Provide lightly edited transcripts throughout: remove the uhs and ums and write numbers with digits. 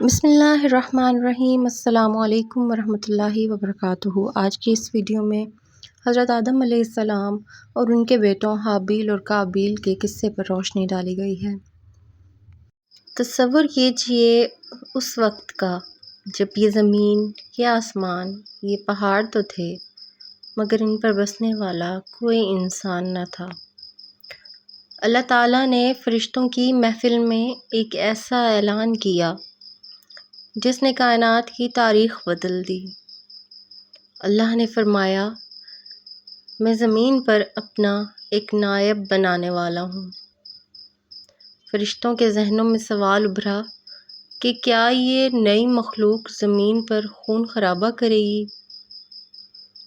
بسم اللہ الرحمن الرحیم۔ السلام علیکم ورحمۃ اللہ وبرکاتہ۔ آج کی اس ویڈیو میں حضرت آدم علیہ السلام اور ان کے بیٹوں حابیل اور قابیل کے قصے پر روشنی ڈالی گئی ہے۔ تصور کیجئے اس وقت کا جب یہ زمین، یہ آسمان، یہ پہاڑ تو تھے مگر ان پر بسنے والا کوئی انسان نہ تھا۔ اللہ تعالیٰ نے فرشتوں کی محفل میں ایک ایسا اعلان کیا جس نے کائنات کی تاریخ بدل دی۔ اللہ نے فرمایا، میں زمین پر اپنا ایک نائب بنانے والا ہوں۔ فرشتوں کے ذہنوں میں سوال ابھرا کہ کیا یہ نئی مخلوق زمین پر خون خرابہ کرے گی؟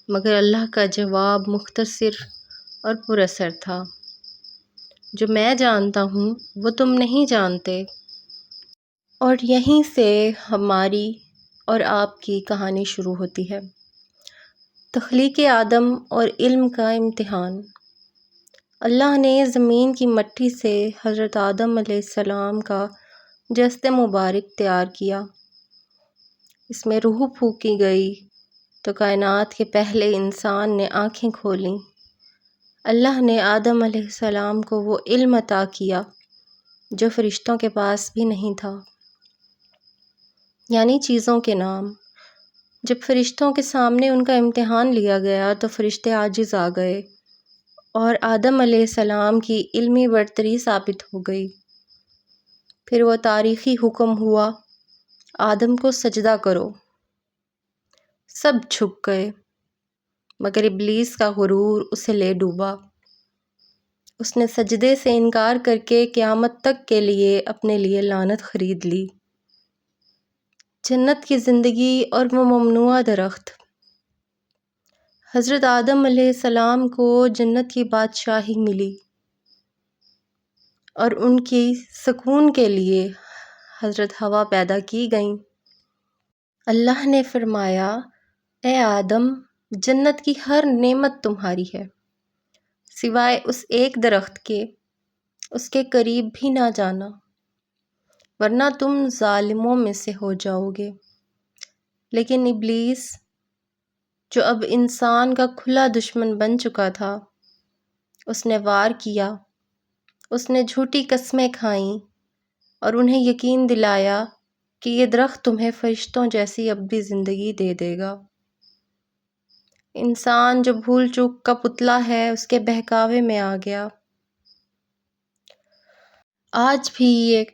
مگر اللہ کا جواب مختصر اور پر اثر تھا، جو میں جانتا ہوں وہ تم نہیں جانتے۔ اور یہیں سے ہماری اور آپ کی کہانی شروع ہوتی ہے۔ تخلیق آدم اور علم کا امتحان۔ اللہ نے زمین کی مٹی سے حضرت آدم علیہ السلام کا جسد مبارک تیار کیا۔ اس میں روح پھونکی گئی تو کائنات کے پہلے انسان نے آنکھیں کھولیں۔ اللہ نے آدم علیہ السلام کو وہ علم عطا کیا جو فرشتوں کے پاس بھی نہیں تھا، یعنی چیزوں کے نام۔ جب فرشتوں کے سامنے ان کا امتحان لیا گیا تو فرشتے عاجز آ گئے اور آدم علیہ السلام کی علمی برتری ثابت ہو گئی۔ پھر وہ تاریخی حکم ہوا، آدم کو سجدہ کرو۔ سب جھک گئے مگر ابلیس کا غرور اسے لے ڈوبا۔ اس نے سجدے سے انکار کر کے قیامت تک کے لیے اپنے لیے لعنت خرید لی۔ جنت کی زندگی اور وہ ممنوعہ درخت۔ حضرت آدم علیہ السلام کو جنت کی بادشاہی ملی اور ان کی سکون کے لیے حضرت حوا پیدا کی گئیں۔ اللہ نے فرمایا، اے آدم، جنت کی ہر نعمت تمہاری ہے سوائے اس ایک درخت کے، اس کے قریب بھی نہ جانا ورنہ تم ظالموں میں سے ہو جاؤ گے۔ لیکن ابلیس، جو اب انسان کا کھلا دشمن بن چکا تھا، اس نے وار کیا۔ اس نے جھوٹی قسمیں کھائیں اور انہیں یقین دلایا کہ یہ درخت تمہیں فرشتوں جیسی ابدی زندگی دے دے گا۔ انسان جو بھول چوک کا پتلا ہے، اس کے بہکاوے میں آ گیا۔ آج بھی یہ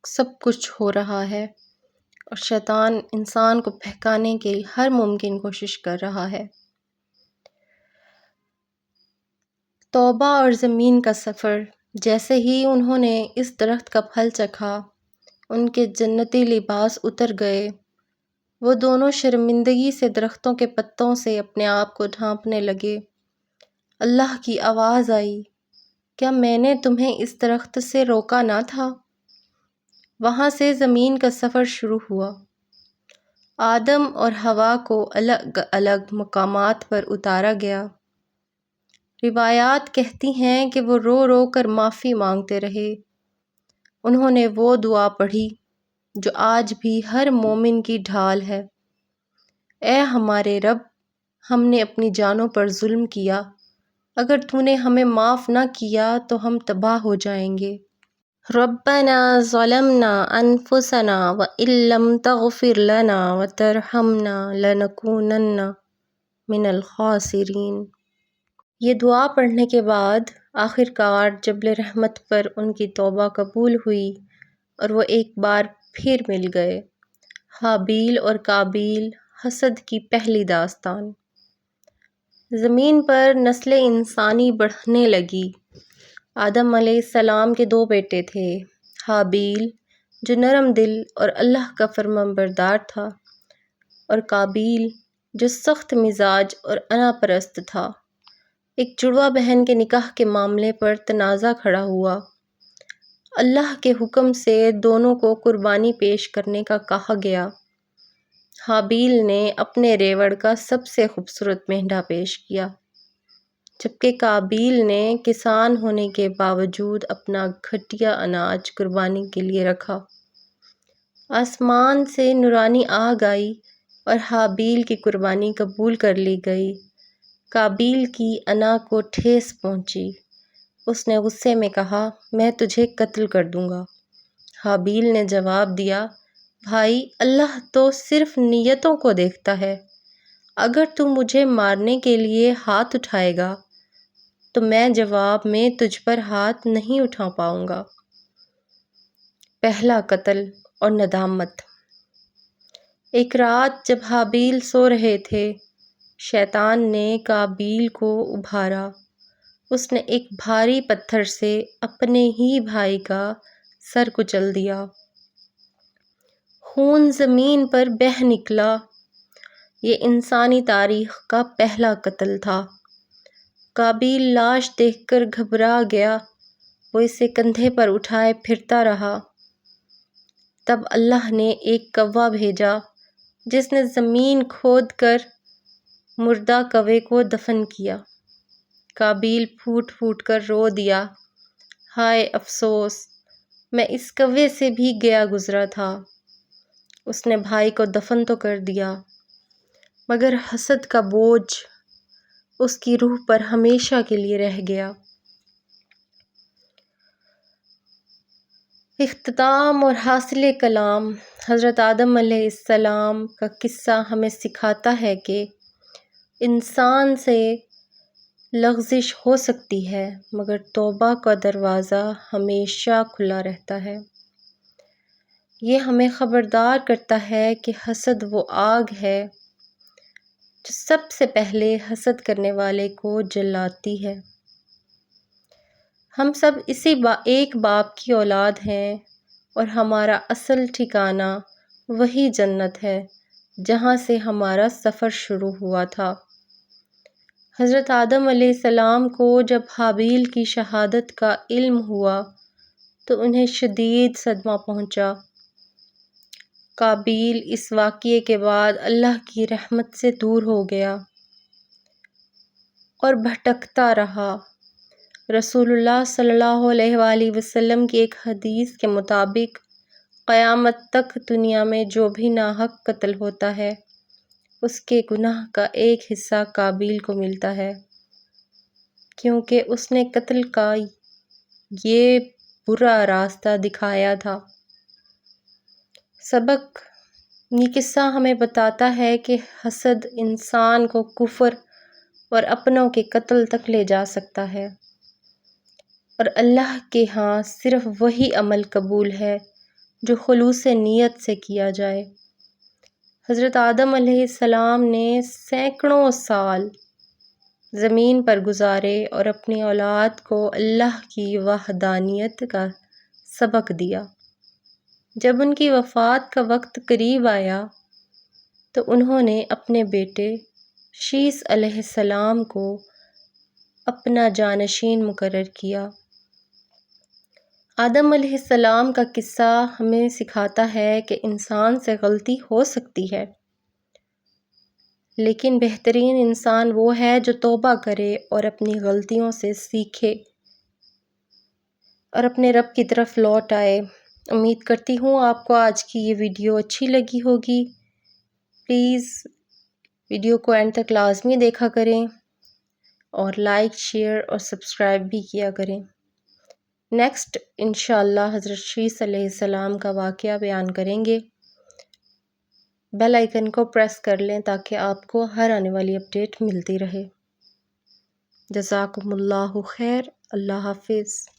سب کچھ ہو رہا ہے اور شیطان انسان کو بہکانے کی ہر ممکن کوشش کر رہا ہے۔ توبہ اور زمین کا سفر۔ جیسے ہی انہوں نے اس درخت کا پھل چکھا، ان کے جنتی لباس اتر گئے۔ وہ دونوں شرمندگی سے درختوں کے پتوں سے اپنے آپ کو ڈھانپنے لگے۔ اللہ کی آواز آئی، کیا میں نے تمہیں اس درخت سے روکا نہ تھا؟ وہاں سے زمین کا سفر شروع ہوا۔ آدم اور حوا کو الگ الگ مقامات پر اتارا گیا۔ روایات کہتی ہیں کہ وہ رو رو کر معافی مانگتے رہے۔ انہوں نے وہ دعا پڑھی جو آج بھی ہر مومن کی ڈھال ہے، اے ہمارے رب، ہم نے اپنی جانوں پر ظلم کیا، اگر تو نے ہمیں معاف نہ کیا تو ہم تباہ ہو جائیں گے۔ ربنا ظلمنا انفسنا وان لم تغفر لنا وترحمنا لنکونن من الخاسرین۔ یہ دعا پڑھنے کے بعد آخر کار جبل رحمت پر ان کی توبہ قبول ہوئی اور وہ ایک بار پھر مل گئے۔ حابیل اور قابیل، حسد کی پہلی داستان۔ زمین پر نسل انسانی بڑھنے لگی۔ آدم علیہ السلام کے دو بیٹے تھے، حابیل جو نرم دل اور اللہ کا فرمانبردار تھا، اور قابیل جو سخت مزاج اور انا پرست تھا۔ ایک جڑواں بہن کے نکاح کے معاملے پر تنازع کھڑا ہوا۔ اللہ کے حکم سے دونوں کو قربانی پیش کرنے کا کہا گیا۔ حابیل نے اپنے ریوڑ کا سب سے خوبصورت مہنڈا پیش کیا، جبکہ قابیل نے کسان ہونے کے باوجود اپنا گھٹیا اناج قربانی کے لیے رکھا۔ آسمان سے نورانی آگ آئی اور حابیل کی قربانی قبول کر لی گئی۔ قابیل کی انا کو ٹھیس پہنچی۔ اس نے غصے میں کہا، میں تجھے قتل کر دوں گا۔ حابیل نے جواب دیا، بھائی، اللہ تو صرف نیتوں کو دیکھتا ہے۔ اگر تو مجھے مارنے کے لیے ہاتھ اٹھائے گا تو میں جواب میں تجھ پر ہاتھ نہیں اٹھا پاؤں گا۔ پہلا قتل اور ندامت۔ ایک رات جب حابیل سو رہے تھے، شیطان نے قابیل کو ابھارا۔ اس نے ایک بھاری پتھر سے اپنے ہی بھائی کا سر کچل دیا۔ خون زمین پر بہہ نکلا۔ یہ انسانی تاریخ کا پہلا قتل تھا۔ قابیل لاش دیکھ کر گھبرا گیا۔ وہ اسے کندھے پر اٹھائے پھرتا رہا۔ تب اللہ نے ایک کوا بھیجا جس نے زمین کھود کر مردہ کوے کو دفن کیا۔ قابیل پھوٹ پھوٹ کر رو دیا، ہائے افسوس، میں اس کوے سے بھی گیا گزرا تھا۔ اس نے بھائی کو دفن تو کر دیا، مگر حسد کا بوجھ اس کی روح پر ہمیشہ کے لیے رہ گیا۔ اختتام اور حاصل کلام۔ حضرت آدم علیہ السلام کا قصہ ہمیں سکھاتا ہے کہ انسان سے لغزش ہو سکتی ہے، مگر توبہ کا دروازہ ہمیشہ کھلا رہتا ہے۔ یہ ہمیں خبردار کرتا ہے کہ حسد وہ آگ ہے جو سب سے پہلے حسد کرنے والے کو جلاتی ہے۔ ہم سب اسی ایک باپ کی اولاد ہیں اور ہمارا اصل ٹھکانہ وہی جنت ہے جہاں سے ہمارا سفر شروع ہوا تھا۔ حضرت آدم علیہ السلام کو جب حابیل کی شہادت کا علم ہوا تو انہیں شدید صدمہ پہنچا۔ قابیل اس واقعے کے بعد اللہ کی رحمت سے دور ہو گیا اور بھٹکتا رہا۔ رسول اللہ صلی اللہ علیہ وآلہ وسلم کی ایک حدیث کے مطابق قیامت تک دنیا میں جو بھی ناحق قتل ہوتا ہے اس کے گناہ کا ایک حصہ قابیل کو ملتا ہے، کیونکہ اس نے قتل کا یہ برا راستہ دکھایا تھا۔ سبق: یہ قصہ ہمیں بتاتا ہے کہ حسد انسان کو کفر اور اپنوں کے قتل تک لے جا سکتا ہے، اور اللہ کے ہاں صرف وہی عمل قبول ہے جو خلوص نیت سے کیا جائے۔ حضرت آدم علیہ السلام نے سینکڑوں سال زمین پر گزارے اور اپنی اولاد کو اللہ کی وحدانیت کا سبق دیا۔ جب ان کی وفات کا وقت قریب آیا تو انہوں نے اپنے بیٹے شیث علیہ السلام کو اپنا جانشین مقرر کیا۔ آدم علیہ السلام کا قصہ ہمیں سکھاتا ہے کہ انسان سے غلطی ہو سکتی ہے، لیکن بہترین انسان وہ ہے جو توبہ کرے اور اپنی غلطیوں سے سیکھے اور اپنے رب کی طرف لوٹ آئے۔ امید کرتی ہوں آپ کو آج کی یہ ویڈیو اچھی لگی ہوگی۔ پلیز ویڈیو کو اینڈ تک لازمی دیکھا کریں اور لائک، شیئر اور سبسکرائب بھی کیا کریں۔ نیکسٹ انشاءاللہ حضرت شیث علیہ السلام کا واقعہ بیان کریں گے۔ بیل آئیکن کو پریس کر لیں تاکہ آپ کو ہر آنے والی اپڈیٹ ملتی رہے۔ جزاکم اللہ خیر۔ اللہ حافظ۔